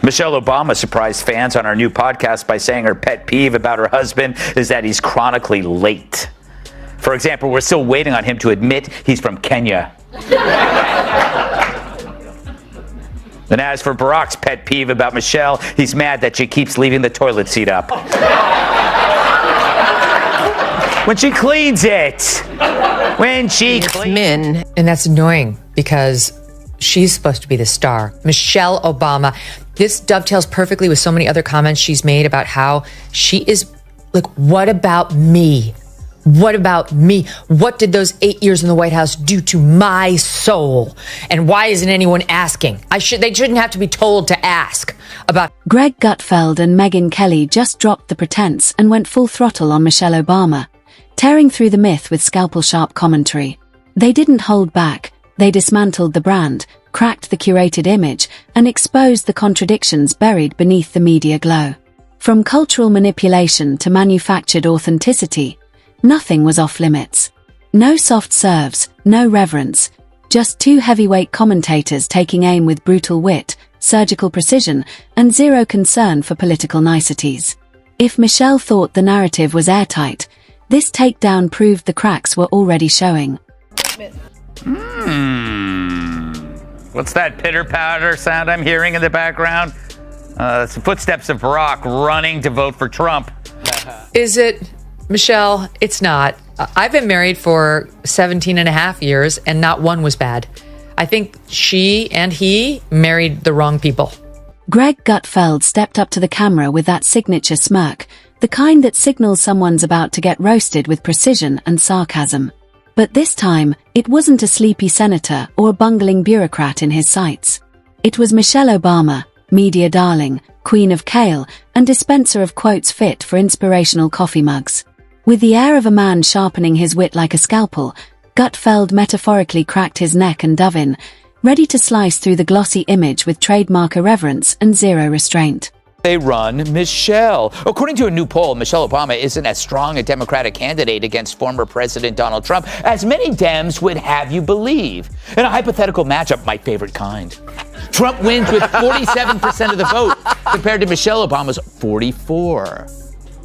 Michelle Obama surprised fans on our new podcast by saying her pet peeve about her husband is that he's chronically late. For example, we're still waiting on him to admit he's from Kenya. And as for Barack's pet peeve about Michelle, he's mad that she keeps leaving the toilet seat up. When she cleans it. When she cleans Min, and that's annoying because she's supposed to be the star. Michelle Obama. This dovetails perfectly with so many other comments she's made about how she is like, what about me? What about me? What did those 8 years in the White House do to my soul? And why isn't anyone asking? They shouldn't have to be told to ask about. Greg Gutfeld and Megyn Kelly just dropped the pretense and went full throttle on Michelle Obama, tearing through the myth with scalpel-sharp commentary. They didn't hold back. They dismantled the brand, cracked the curated image, and exposed the contradictions buried beneath the media glow. From cultural manipulation to manufactured authenticity, nothing was off limits. No soft serves, no reverence, just two heavyweight commentators taking aim with brutal wit, surgical precision, and zero concern for political niceties. If Michelle thought the narrative was airtight, this takedown proved the cracks were already showing. What's that pitter-patter sound I'm hearing in the background? It's the footsteps of Barack running to vote for Trump. Is it, Michelle? It's not. I've been married for 17 and a half years, and not one was bad. I think she and he married the wrong people. Greg Gutfeld stepped up to the camera with that signature smirk, the kind that signals someone's about to get roasted with precision and sarcasm. But this time, it wasn't a sleepy senator or a bungling bureaucrat in his sights. It was Michelle Obama, media darling, queen of kale, and dispenser of quotes fit for inspirational coffee mugs. With the air of a man sharpening his wit like a scalpel, Gutfeld metaphorically cracked his neck and dove in, ready to slice through the glossy image with trademark irreverence and zero restraint. They run Michelle. According to a new poll, Michelle Obama isn't as strong a Democratic candidate against former President Donald Trump as many Dems would have you believe. In a hypothetical matchup, my favorite kind. Trump wins with 47% of the vote compared to Michelle Obama's 44%.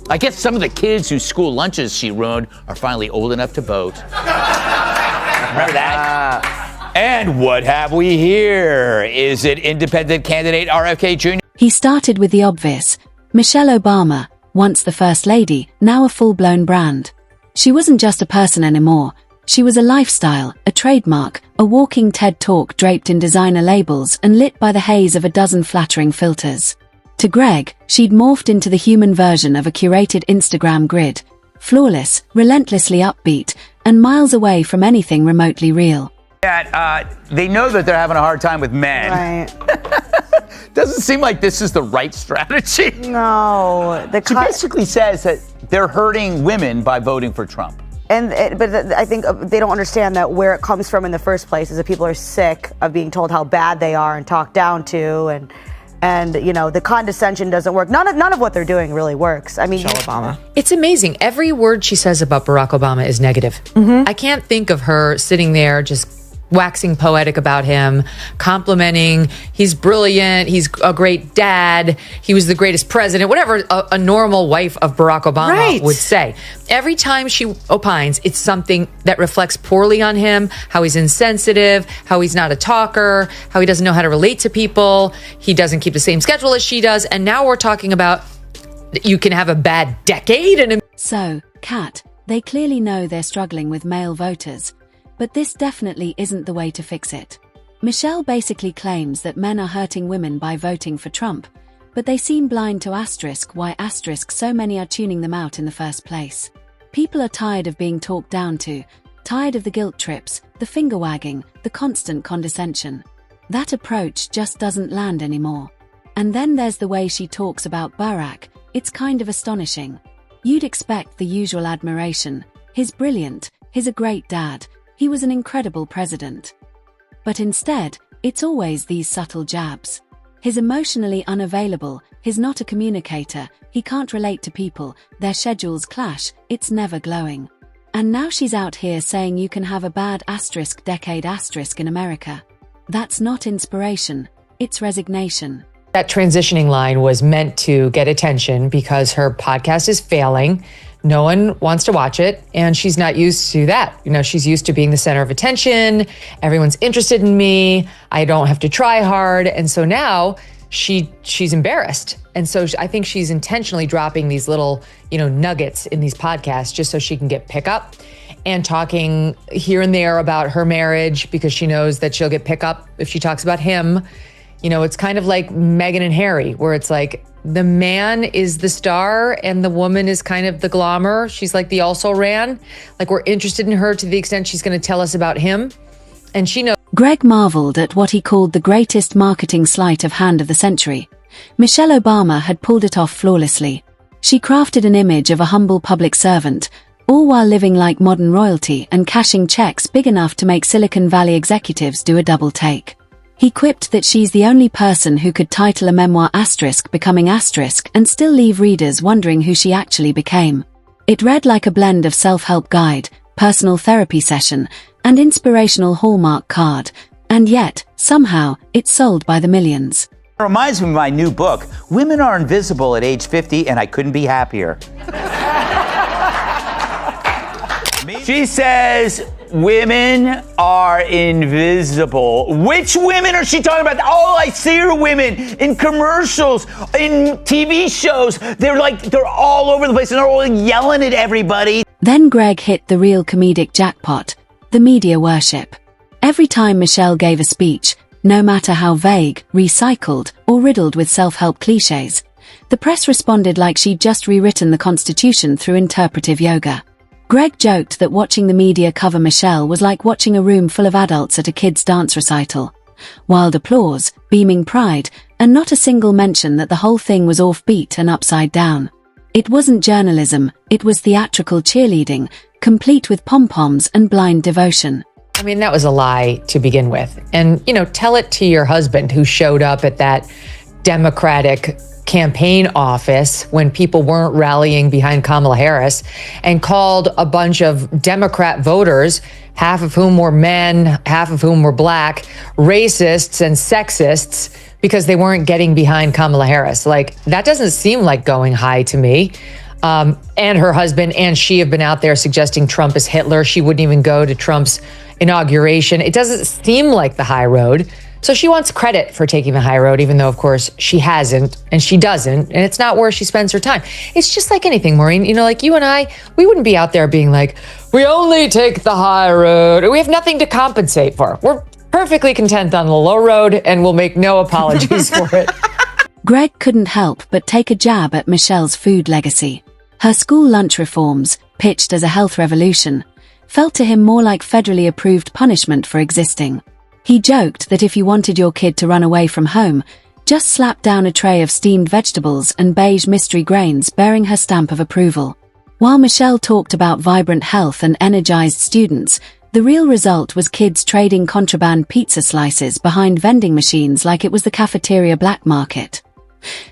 I guess some of the kids whose school lunches she ruined are finally old enough to vote. Remember that? And what have we here? Is it independent candidate RFK Jr.? He started with the obvious. Michelle Obama, once the First Lady, now a full-blown brand. She wasn't just a person anymore. She was a lifestyle, a trademark, a walking TED Talk draped in designer labels and lit by the haze of a dozen flattering filters. To Greg, she'd morphed into the human version of a curated Instagram grid. Flawless, relentlessly upbeat, and miles away from anything remotely real. They know that they're having a hard time with men. Right. Doesn't seem like this is the right strategy. No. She basically says that they're hurting women by voting for Trump. But I think they don't understand that where it comes from in the first place is that people are sick of being told how bad they are and talked down to, and you know, the condescension doesn't work. None of what they're doing really works. I mean, Michelle Obama. It's amazing. Every word she says about Barack Obama is negative. I can't think of her sitting there just waxing poetic about him, complimenting, he's brilliant, he's a great dad, he was the greatest president, whatever a normal wife of Barack Obama would say. Every time she opines, it's something that reflects poorly on him, how he's insensitive, how he's not a talker, how he doesn't know how to relate to people, he doesn't keep the same schedule as she does, and now we're talking about you can have a bad decade. So, Kat, they clearly know they're struggling with male voters. But this definitely isn't the way to fix it. Michelle basically claims that men are hurting women by voting for Trump, but they seem blind to why so many are tuning them out in the first place. People are tired of being talked down to, tired of the guilt trips, the finger wagging, the constant condescension. That approach just doesn't land anymore. And then there's the way she talks about Barack. It's kind of astonishing. You'd expect the usual admiration. He's brilliant, he's a great dad. He was an incredible president. But instead, it's always these subtle jabs. He's emotionally unavailable, he's not a communicator, he can't relate to people, their schedules clash, it's never glowing. And now she's out here saying you can have a bad decade in America. That's not inspiration, it's resignation. That transitioning line was meant to get attention because her podcast is failing. No one wants to watch it, and she's not used to that. She's used to being the center of attention. Everyone's interested in me. I don't have to try hard. And so now she's embarrassed. And so I think she's intentionally dropping these little, nuggets in these podcasts just so she can get pickup, and talking here and there about her marriage because she knows that she'll get pickup if she talks about him. It's kind of like Meghan and Harry, where it's like the man is the star and the woman is kind of the glamour. She's like the also-ran. Like, we're interested in her to the extent she's going to tell us about him. And she knows. Greg marveled at what he called the greatest marketing sleight of hand of the century. Michelle Obama had pulled it off flawlessly. She crafted an image of a humble public servant, all while living like modern royalty and cashing checks big enough to make Silicon Valley executives do a double take. He quipped that she's the only person who could title a memoir *becoming* and still leave readers wondering who she actually became. It read like a blend of self-help guide, personal therapy session, and inspirational Hallmark card, and yet, somehow, it sold by the millions. It reminds me of my new book, Women Are Invisible at Age 50, and I couldn't be happier. She says, women are invisible. Which women are she talking about? All I see are women in commercials, in TV shows. They're all over the place and they're all yelling at everybody. Then Greg hit the real comedic jackpot, the media worship. Every time Michelle gave a speech, no matter how vague, recycled, or riddled with self-help cliches, the press responded like she'd just rewritten the Constitution through interpretive yoga. Greg joked that watching the media cover Michelle was like watching a room full of adults at a kid's dance recital. Wild applause, beaming pride, and not a single mention that the whole thing was offbeat and upside down. It wasn't journalism, it was theatrical cheerleading, complete with pom-poms and blind devotion. I mean, that was a lie to begin with. And, tell it to your husband who showed up at that Democratic campaign office when people weren't rallying behind Kamala Harris and called a bunch of Democrat voters, half of whom were men, half of whom were black, racists and sexists because they weren't getting behind Kamala Harris. Like, that doesn't seem like going high to me. And her husband and she have been out there suggesting Trump is Hitler. She wouldn't even go to Trump's inauguration. It doesn't seem like the high road. So she wants credit for taking the high road, even though, of course, she hasn't and she doesn't. And it's not where she spends her time. It's just like anything, Maureen. Like you and I, we wouldn't be out there being like, we only take the high road. We have nothing to compensate for. We're perfectly content on the low road and we'll make no apologies for it. Greg couldn't help but take a jab at Michelle's food legacy. Her school lunch reforms, pitched as a health revolution, felt to him more like federally approved punishment for existing. He joked that if you wanted your kid to run away from home, just slap down a tray of steamed vegetables and beige mystery grains bearing her stamp of approval. While Michelle talked about vibrant health and energized students, the real result was kids trading contraband pizza slices behind vending machines like it was the cafeteria black market.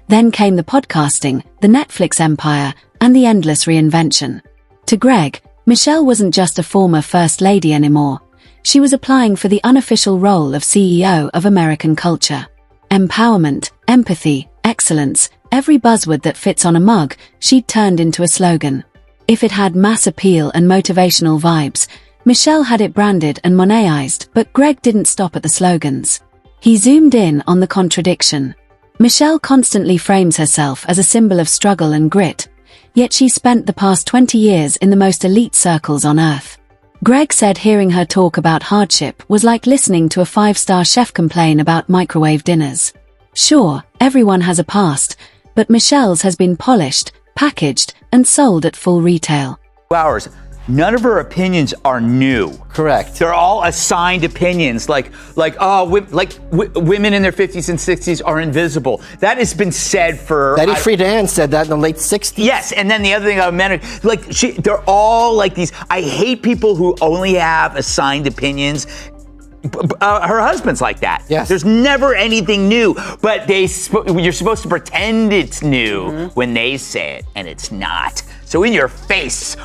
Then came the podcasting, the Netflix empire, and the endless reinvention. To Greg, Michelle wasn't just a former First Lady anymore. She was applying for the unofficial role of CEO of American culture. Empowerment, empathy, excellence, every buzzword that fits on a mug, she'd turned into a slogan. If it had mass appeal and motivational vibes, Michelle had it branded and monetized, but Greg didn't stop at the slogans. He zoomed in on the contradiction. Michelle constantly frames herself as a symbol of struggle and grit, yet she spent the past 20 years in the most elite circles on earth. Greg said hearing her talk about hardship was like listening to a 5-star chef complain about microwave dinners. Sure, everyone has a past, but Michelle's has been polished, packaged, and sold at full retail. Hours. None of her opinions are new. Correct. They're all assigned opinions, women in their 50s and 60s are invisible. That has been said for. Betty Friedan said that in the late 60s. Yes, and then the other thing about men, they're all like these. I hate people who only have assigned opinions. Her husband's like that. Yes. There's never anything new, but you're supposed to pretend it's new when they say it, and it's not. So in your face,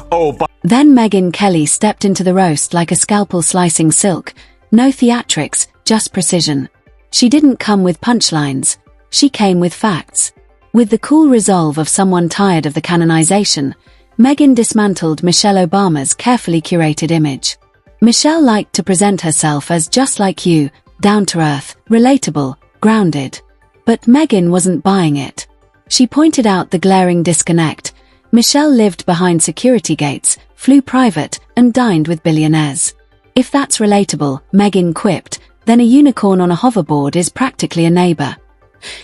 Then Megyn Kelly stepped into the roast like a scalpel slicing silk. No theatrics, just precision. She didn't come with punchlines. She came with facts. With the cool resolve of someone tired of the canonization, Meghan dismantled Michelle Obama's carefully curated image. Michelle liked to present herself as just like you, down-to-earth, relatable, grounded. But Meghan wasn't buying it. She pointed out the glaring disconnect. Michelle lived behind security gates, flew private, and dined with billionaires. If that's relatable, Meghan quipped, then a unicorn on a hoverboard is practically a neighbor.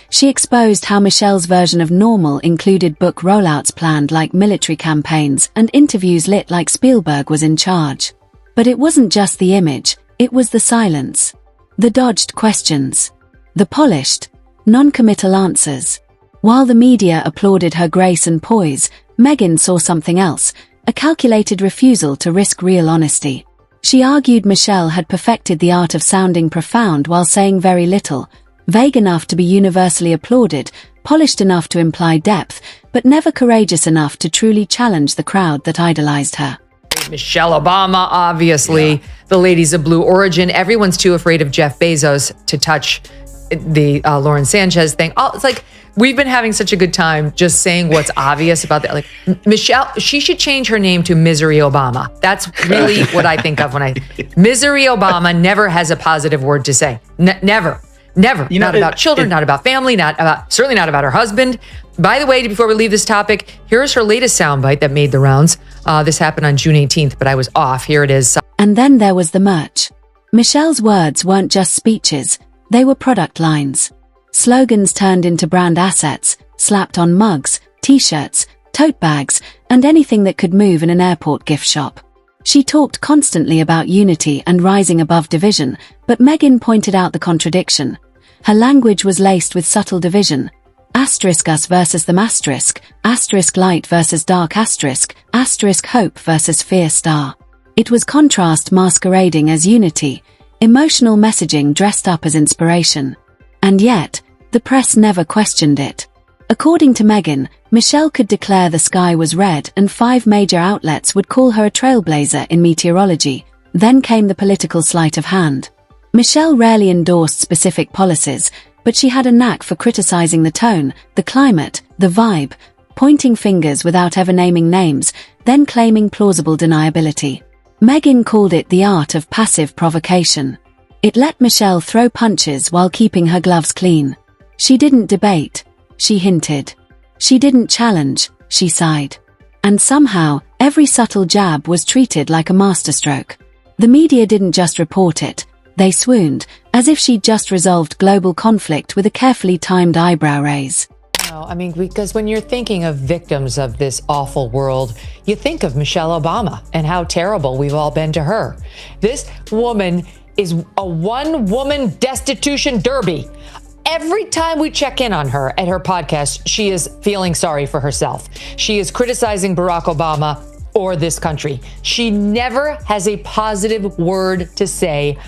She exposed how Michelle's version of normal included book rollouts planned like military campaigns and interviews lit like Spielberg was in charge. But it wasn't just the image, it was the silence. The dodged questions. The polished, non-committal answers. While the media applauded her grace and poise, Meghan saw something else, a calculated refusal to risk real honesty. She argued Michelle had perfected the art of sounding profound while saying very little, vague enough to be universally applauded, polished enough to imply depth, but never courageous enough to truly challenge the crowd that idolized her. Michelle Obama, obviously, the ladies of blue origin. Everyone's too afraid of Jeff Bezos to touch the Lauren Sanchez thing. It's like, we've been having such a good time just saying what's obvious about that. Like, Michelle, she should change her name to Misery Obama. That's really what I think of when Misery Obama never has a positive word to say. Never. Not about children, not about family, certainly not about her husband. By the way, before we leave this topic, here's her latest soundbite that made the rounds. This happened on June 18th, but I was off. Here it is. And then there was the merch. Michelle's words weren't just speeches, they were product lines. Slogans turned into brand assets, slapped on mugs, t-shirts, tote bags, and anything that could move in an airport gift shop. She talked constantly about unity and rising above division, but Meghan pointed out the contradiction. Her language was laced with subtle division. Asterisk us versus them asterisk light versus dark asterisk hope versus fear star. It was contrast masquerading as unity, emotional messaging dressed up as inspiration. And yet, the press never questioned it. According to Meghan, Michelle could declare the sky was red and 5 major outlets would call her a trailblazer in meteorology. Then came the political sleight of hand. Michelle rarely endorsed specific policies, but she had a knack for criticizing the tone, the climate, the vibe, pointing fingers without ever naming names, then claiming plausible deniability. Meghan called it the art of passive provocation. It let Michelle throw punches while keeping her gloves clean. She didn't debate. She hinted. She didn't challenge, she sighed. And somehow, every subtle jab was treated like a masterstroke. The media didn't just report it, they swooned, as if she'd just resolved global conflict with a carefully timed eyebrow raise. I mean, because when you're thinking of victims of this awful world, you think of Michelle Obama and how terrible we've all been to her. This woman is a one-woman destitution derby. Every time we check in on her at her podcast, she is feeling sorry for herself. She is criticizing Barack Obama or this country. She never has a positive word to say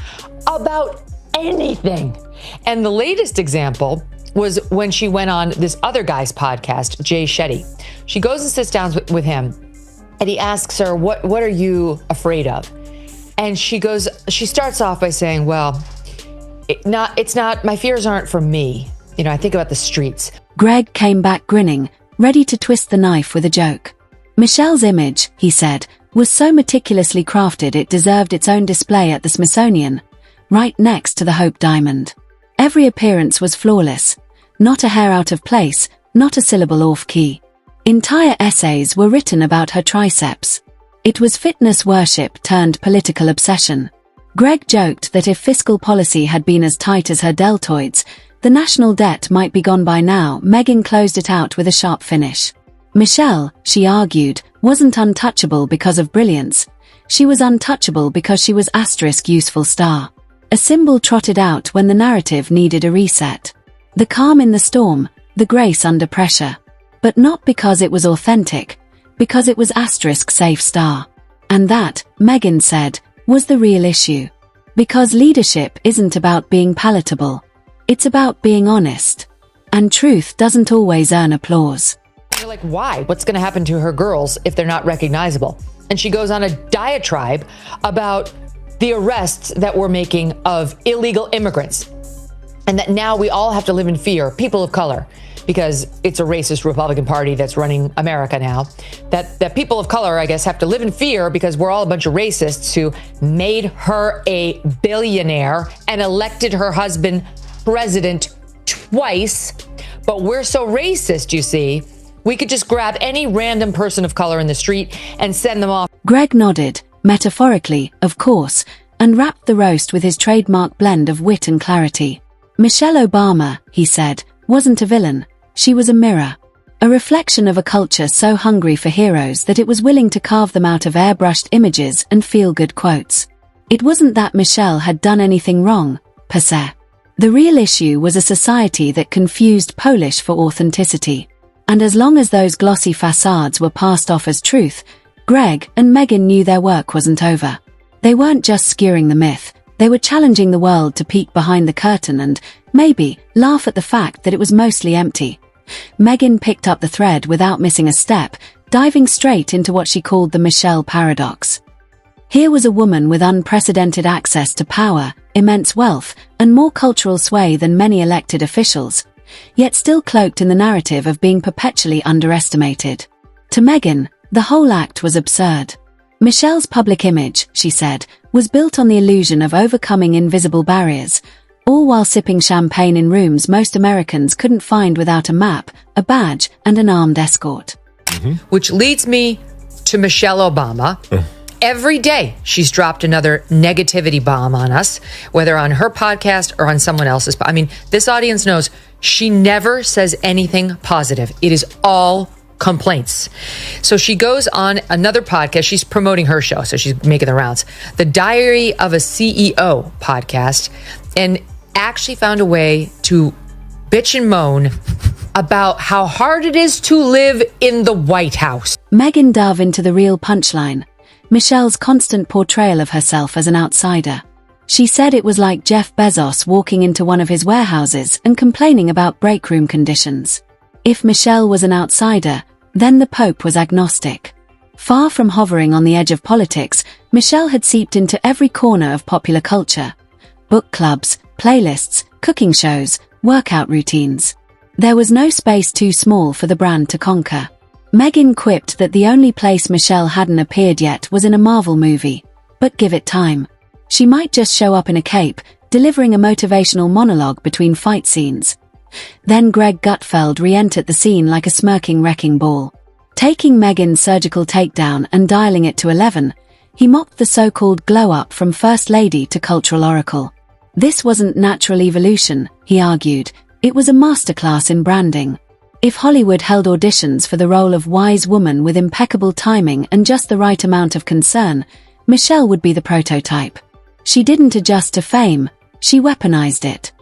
about anything. And the latest example was when she went on this other guy's podcast, Jay Shetty. She goes and sits down with him, and he asks her, what are you afraid of? And she starts off by saying, well, my fears aren't for me. I think about the streets. Greg came back grinning, ready to twist the knife with a joke. Michelle's image, he said, was so meticulously crafted it deserved its own display at the Smithsonian, right next to the Hope Diamond. Every appearance was flawless. Not a hair out of place, not a syllable off-key. Entire essays were written about her triceps. It was fitness worship turned political obsession. Greg joked that if fiscal policy had been as tight as her deltoids, the national debt might be gone by now. Meghan closed it out with a sharp finish. Michelle, she argued, wasn't untouchable because of brilliance. She was untouchable because she was * useful star. A symbol trotted out when the narrative needed a reset. The calm in the storm, the grace under pressure. But not because it was authentic, because it was * safe star. And that, Meghan said, was the real issue. Because leadership isn't about being palatable. It's about being honest. And truth doesn't always earn applause. You're like, why? What's going to happen to her girls if they're not recognizable? And she goes on a diatribe about the arrests that we're making of illegal immigrants. and that now we all have to live in fear, people of color, because it's a racist Republican Party that's running America now, that people of color, I guess, have to live in fear because we're all a bunch of racists who made her a billionaire and elected her husband president twice. But we're so racist, you see, we could just grab any random person of color in the street and send them off. Greg nodded, metaphorically, of course, and wrapped the roast with his trademark blend of wit and clarity. Michelle Obama, he said, wasn't a villain. She was a mirror. A reflection of a culture so hungry for heroes that it was willing to carve them out of airbrushed images and feel-good quotes. It wasn't that Michelle had done anything wrong, per se. The real issue was a society that confused Polish for authenticity. And as long as those glossy facades were passed off as truth, Greg and Meghan knew their work wasn't over. They weren't just skewering the myth, they were challenging the world to peek behind the curtain and, maybe, laugh at the fact that it was mostly empty. Meghan picked up the thread without missing a step, diving straight into what she called the Michelle paradox. Here was a woman with unprecedented access to power, immense wealth, and more cultural sway than many elected officials, yet still cloaked in the narrative of being perpetually underestimated. To Meghan, the whole act was absurd. Michelle's public image, she said, was built on the illusion of overcoming invisible barriers, all while sipping champagne in rooms most Americans couldn't find without a map, a badge, and an armed escort. Which leads me to Michelle Obama. Every day she's dropped another negativity bomb on us, whether on her podcast or on someone else's. I mean, this audience knows she never says anything positive. It is all complaints. So she goes on another podcast. She's promoting her show, so she's making the rounds. The Diary of a CEO podcast, and actually found a way to bitch and moan about how hard it is to live in the White House. Meghan dove into the real punchline, Michelle's constant portrayal of herself as an outsider. She said it was like Jeff Bezos walking into one of his warehouses and complaining about breakroom conditions. If Michelle was an outsider, then the Pope was agnostic. Far from hovering on the edge of politics, Michelle had seeped into every corner of popular culture. Book clubs, playlists, cooking shows, workout routines. There was no space too small for the brand to conquer. Meghan quipped that the only place Michelle hadn't appeared yet was in a Marvel movie. But give it time. She might just show up in a cape, delivering a motivational monologue between fight scenes. Then Greg Gutfeld re-entered the scene like a smirking wrecking ball. Taking Meghan's surgical takedown and dialing it to 11, he mocked the so-called glow-up from First Lady to cultural oracle. This wasn't natural evolution, he argued. It was a masterclass in branding. If Hollywood held auditions for the role of wise woman with impeccable timing and just the right amount of concern, Michelle would be the prototype. She didn't adjust to fame, she weaponized it.